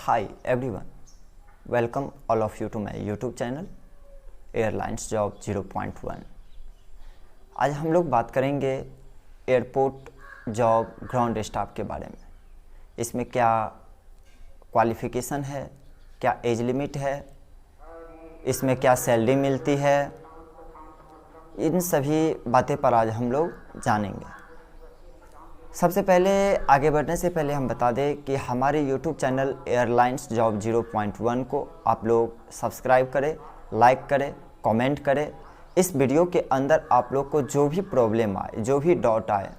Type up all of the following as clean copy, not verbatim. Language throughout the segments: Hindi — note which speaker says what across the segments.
Speaker 1: Hi everyone, welcome all of you to my YouTube channel airlines job 0.1। आज हम लोग बात करेंगे एयरपोर्ट जॉब ग्राउंड स्टाफ के बारे में। इसमें क्या क्वालिफ़िकेशन है, क्या एज लिमिट है, इसमें क्या सैलरी मिलती है, इन सभी बातें पर आज हम लोग जानेंगे। सबसे पहले आगे बढ़ने से पहले हम बता दें कि हमारे YouTube चैनल एयरलाइंस जॉब 0.1 को आप लोग सब्सक्राइब करें, लाइक करें, कमेंट करें। इस वीडियो के अंदर आप लोग को जो भी प्रॉब्लम आए, जो भी डाउट आए,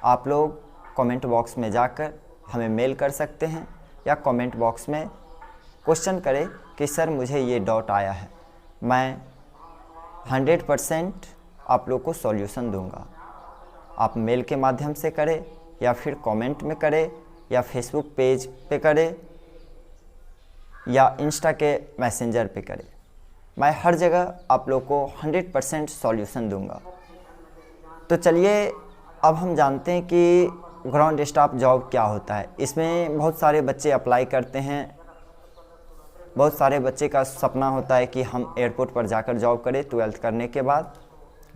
Speaker 1: आप लोग कमेंट बॉक्स में जाकर हमें मेल कर सकते हैं या कमेंट बॉक्स में क्वेश्चन करें कि सर मुझे ये डाउट आया है। मैं 100% आप लोग को सॉल्यूशन दूंगा। आप मेल के माध्यम से करें या फिर कमेंट में करें या फेसबुक पेज पे करें या इंस्टा के मैसेंजर पे करें। मैं हर जगह आप लोग को 100% सॉल्यूशन दूंगा। तो चलिए अब हम जानते हैं कि ग्राउंड स्टाफ जॉब क्या होता है। इसमें बहुत सारे बच्चे अप्लाई करते हैं। बहुत सारे बच्चे का सपना होता है कि हम एयरपोर्ट पर जाकर जॉब करें 12th करने के बाद,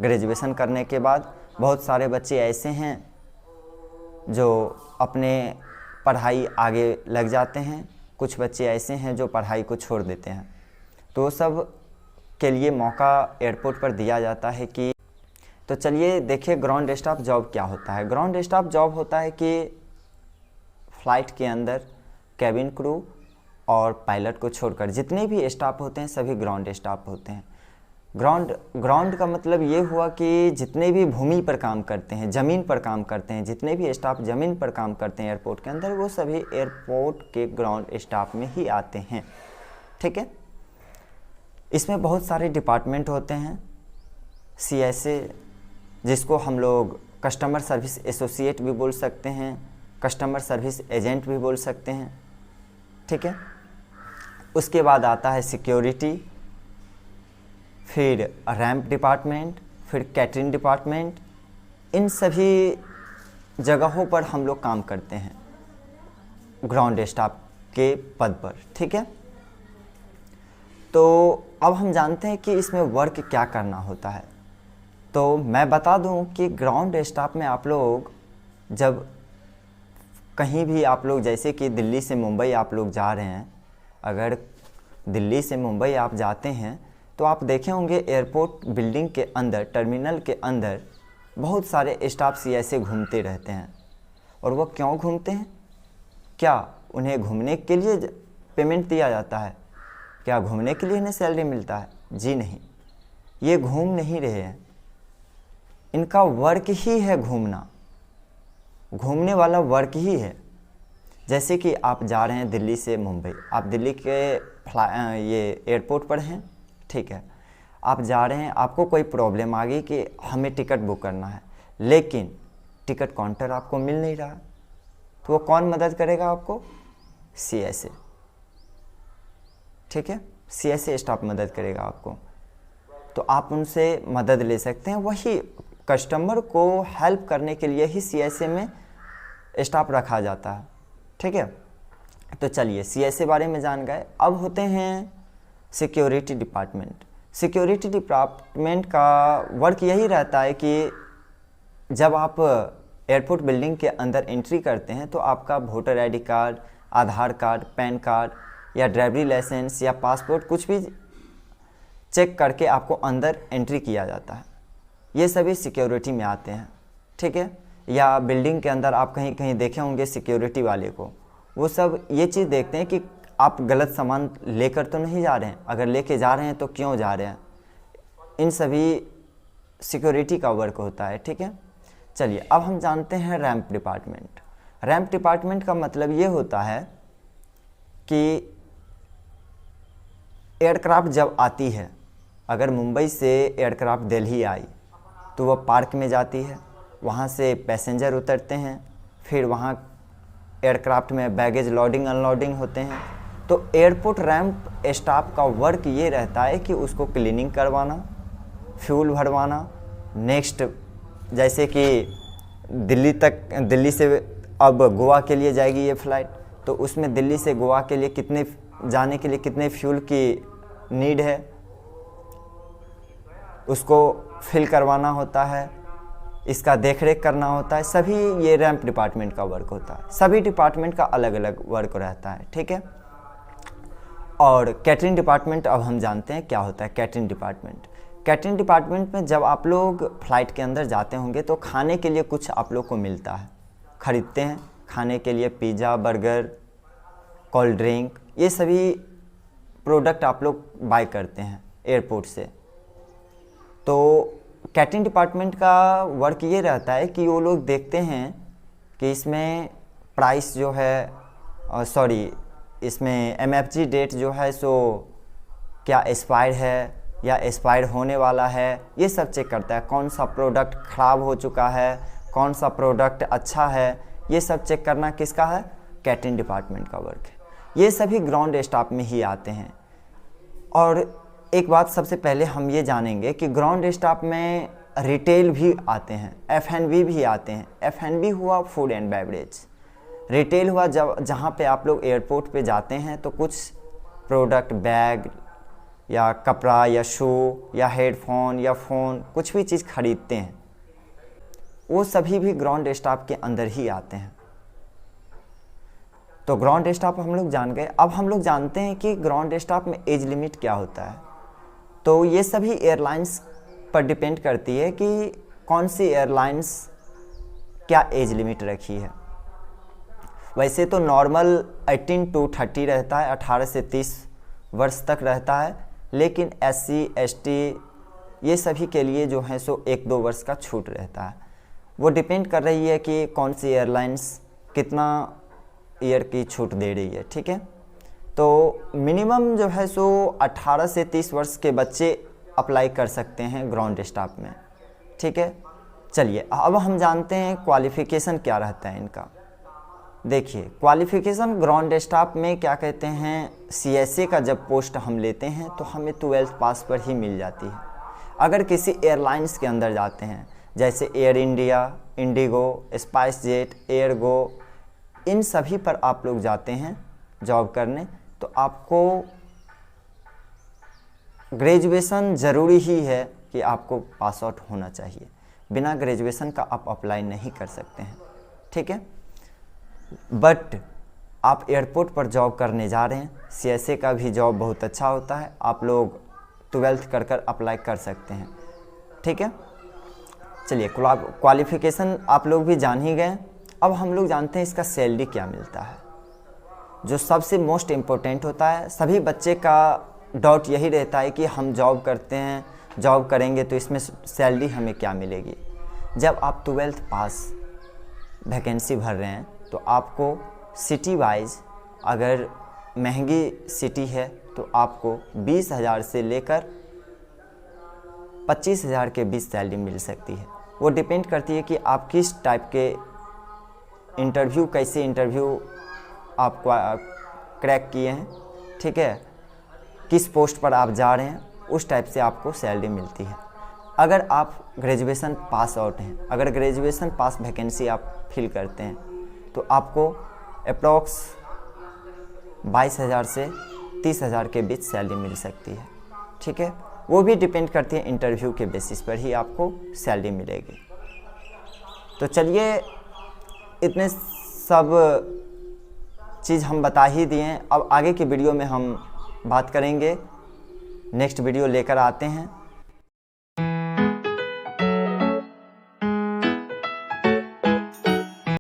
Speaker 1: ग्रेजुएशन करने के बाद। बहुत सारे बच्चे ऐसे हैं जो अपने पढ़ाई आगे लग जाते हैं, कुछ बच्चे ऐसे हैं जो पढ़ाई को छोड़ देते हैं। तो सब के लिए मौका एयरपोर्ट पर दिया जाता है कि तो चलिए देखिए ग्राउंड स्टाफ जॉब क्या होता है। ग्राउंड स्टाफ जॉब होता है कि फ़्लाइट के अंदर कैबिन क्रू और पायलट को छोड़कर जितने भी स्टाफ होते हैं सभी ग्राउंड स्टाफ होते हैं। ग्राउंड का मतलब ये हुआ कि जितने भी भूमि पर काम करते हैं, ज़मीन पर काम करते हैं, जितने भी स्टाफ ज़मीन पर काम करते हैं एयरपोर्ट के अंदर, वो सभी एयरपोर्ट के ग्राउंड स्टाफ में ही आते हैं। ठीक है। इसमें बहुत सारे डिपार्टमेंट होते हैं। CSA, जिसको हम लोग कस्टमर सर्विस एसोसिएट भी बोल सकते हैं, कस्टमर सर्विस एजेंट भी बोल सकते हैं। ठीक है। उसके बाद आता है सिक्योरिटी, फिर रैंप डिपार्टमेंट, फिर कैटरिंग डिपार्टमेंट। इन सभी जगहों पर हम लोग काम करते हैं ग्राउंड स्टाफ के पद पर। ठीक है। तो अब हम जानते हैं कि इसमें वर्क क्या करना होता है। तो मैं बता दूं कि ग्राउंड स्टाफ में आप लोग जब कहीं भी आप लोग, जैसे कि दिल्ली से मुंबई आप लोग जा रहे हैं, अगर दिल्ली से मुंबई आप जाते हैं तो आप देखे होंगे एयरपोर्ट बिल्डिंग के अंदर, टर्मिनल के अंदर बहुत सारे स्टाफ ऐसे घूमते रहते हैं। और वो क्यों घूमते हैं? क्या उन्हें घूमने के लिए पेमेंट दिया जाता है? क्या घूमने के लिए इन्हें सैलरी मिलता है? जी नहीं, ये घूम नहीं रहे हैं। इनका वर्क ही है घूमना, घूमने वाला वर्क ही है। जैसे कि आप जा रहे हैं दिल्ली से मुंबई, आप दिल्ली के ये एयरपोर्ट पर हैं। ठीक है। आप जा रहे हैं, आपको कोई प्रॉब्लम आ गई कि हमें टिकट बुक करना है, लेकिन टिकट काउंटर आपको मिल नहीं रहा, तो वो कौन मदद करेगा आपको? CSA। ठीक है। CSA स्टाफ मदद करेगा आपको। तो आप उनसे मदद ले सकते हैं। वही कस्टमर को हेल्प करने के लिए ही CSA में स्टाफ रखा जाता है। ठीक है। तो चलिए CSA बारे में जान गए। अब होते हैं सिक्योरिटी डिपार्टमेंट। सिक्योरिटी डिपार्टमेंट का वर्क यही रहता है कि जब आप एयरपोर्ट बिल्डिंग के अंदर एंट्री करते हैं तो आपका वोटर ID कार्ड, आधार कार्ड, पैन कार्ड या ड्राइवरी लाइसेंस या पासपोर्ट कुछ भी चेक करके आपको अंदर एंट्री किया जाता है। ये सभी सिक्योरिटी में आते हैं। ठीक है। या बिल्डिंग के अंदर आप कहीं कहीं देखे होंगे सिक्योरिटी वाले को, वो सब ये चीज़ देखते हैं कि आप गलत सामान लेकर तो नहीं जा रहे हैं, अगर लेके जा रहे हैं तो क्यों जा रहे हैं। इन सभी सिक्योरिटी का वर्क होता है। ठीक है। चलिए अब हम जानते हैं रैंप डिपार्टमेंट। रैंप डिपार्टमेंट का मतलब ये होता है कि एयरक्राफ्ट जब आती है, अगर मुंबई से एयरक्राफ्ट दिल्ली आई तो वह पार्क में जाती है, वहाँ से पैसेंजर उतरते हैं, फिर वहाँ एयरक्राफ्ट में बैगेज लोडिंग अनलोडिंग होते हैं। तो एयरपोर्ट रैंप स्टाफ का वर्क ये रहता है कि उसको क्लीनिंग करवाना, फ्यूल भरवाना, नेक्स्ट जैसे कि दिल्ली से अब गोवा के लिए जाएगी ये फ़्लाइट, तो उसमें दिल्ली से गोवा के लिए जाने के लिए कितने फ्यूल की नीड है, उसको फिल करवाना होता है, इसका देखरेख करना होता है। सभी ये रैंप डिपार्टमेंट का वर्क होता है। सभी डिपार्टमेंट का अलग अलग वर्क रहता है, ठीक है। और कैटरिंग डिपार्टमेंट अब हम जानते हैं क्या होता है। कैटरिंग डिपार्टमेंट में जब आप लोग फ्लाइट के अंदर जाते होंगे तो खाने के लिए कुछ आप लोग को मिलता है, ख़रीदते हैं खाने के लिए। पिज़्ज़ा, बर्गर, कोल्ड ड्रिंक, ये सभी प्रोडक्ट आप लोग बाय करते हैं एयरपोर्ट से। तो कैटरिंग डिपार्टमेंट का वर्क ये रहता है कि वो लोग देखते हैं कि इसमें प्राइस जो है इसमें MFG डेट जो है सो क्या एक्सपायर है या एक्सपायर होने वाला है, ये सब चेक करता है। कौन सा प्रोडक्ट ख़राब हो चुका है, कौन सा प्रोडक्ट अच्छा है, ये सब चेक करना किसका है? कैटरिंग डिपार्टमेंट का वर्क है। ये सभी ग्राउंड स्टाफ में ही आते हैं। और एक बात सबसे पहले हम ये जानेंगे कि ग्राउंड स्टाफ में रिटेल भी आते हैं, F&B भी आते हैं। F&B हुआ फूड एंड बेवरेज, रिटेल हुआ जहाँ पे आप लोग एयरपोर्ट पे जाते हैं तो कुछ प्रोडक्ट, बैग या कपड़ा या शू या हेडफोन या फ़ोन, कुछ भी चीज़ खरीदते हैं, वो सभी भी ग्राउंड स्टाफ के अंदर ही आते हैं। तो ग्राउंड स्टाफ हम लोग जान गए। अब हम लोग जानते हैं कि ग्राउंड स्टाफ में एज लिमिट क्या होता है। तो ये सभी एयरलाइंस पर डिपेंड करती है कि कौन सी एयरलाइंस क्या एज लिमिट रखी है। वैसे तो नॉर्मल 18 to 30 रहता है, 18 से 30 वर्ष तक रहता है, लेकिन SC ST ये सभी के लिए जो है सो 1-2 वर्ष का छूट रहता है। वो डिपेंड कर रही है कि कौन सी एयरलाइंस कितना ईयर की छूट दे रही है, ठीक है। तो मिनिमम जो है सो 18 से 30 वर्ष के बच्चे अप्लाई कर सकते हैं ग्राउंड स्टाफ में, ठीक है। चलिए अब हम जानते हैं क्वालिफ़िकेशन क्या रहता है इनका। देखिए क्वालिफ़िकेशन ग्राउंड स्टाफ में क्या कहते हैं, CSA का जब पोस्ट हम लेते हैं तो हमें 12th पास पर ही मिल जाती है। अगर किसी एयरलाइंस के अंदर जाते हैं जैसे एयर इंडिया, इंडिगो, स्पाइस जेट, एयरगो, इन सभी पर आप लोग जाते हैं जॉब करने, तो आपको ग्रेजुएशन ज़रूरी ही है कि आपको पास आउट होना चाहिए। बिना ग्रेजुएशन का आप अप्लाई नहीं कर सकते हैं, ठीक है। बट आप एयरपोर्ट पर जॉब करने जा रहे हैं, CSA का भी जॉब बहुत अच्छा होता है, आप लोग 12th कर अप्लाई कर सकते हैं, ठीक है। चलिए क्वालिफ़िकेशन आप लोग भी जान ही गए। अब हम लोग जानते हैं इसका सैलरी क्या मिलता है, जो सबसे मोस्ट इम्पोर्टेंट होता है। सभी बच्चे का डाउट यही रहता है कि हम जॉब करते हैं, जॉब करेंगे तो इसमें सैलरी हमें क्या मिलेगी। जब आप 12th पास वैकेंसी भर रहे हैं तो आपको सिटी वाइज, अगर महंगी सिटी है तो आपको 20,000 से लेकर 25,000 के बीच सैलरी मिल सकती है। वो डिपेंड करती है कि आप किस टाइप के इंटरव्यू, कैसे इंटरव्यू आप क्रैक किए हैं, ठीक है, किस पोस्ट पर आप जा रहे हैं, उस टाइप से आपको सैलरी मिलती है। अगर आप ग्रेजुएशन पास आउट हैं, अगर ग्रेजुएशन पास वैकेंसी आप फिल करते हैं तो आपको अप्रॉक्स 22,000 से 30,000 के बीच सैलरी मिल सकती है, ठीक है। वो भी डिपेंड करती है इंटरव्यू के बेसिस पर ही आपको सैलरी मिलेगी। तो चलिए इतने सब चीज़ हम बता ही दिए। अब आगे की वीडियो में हम बात करेंगे, नेक्स्ट वीडियो लेकर आते हैं।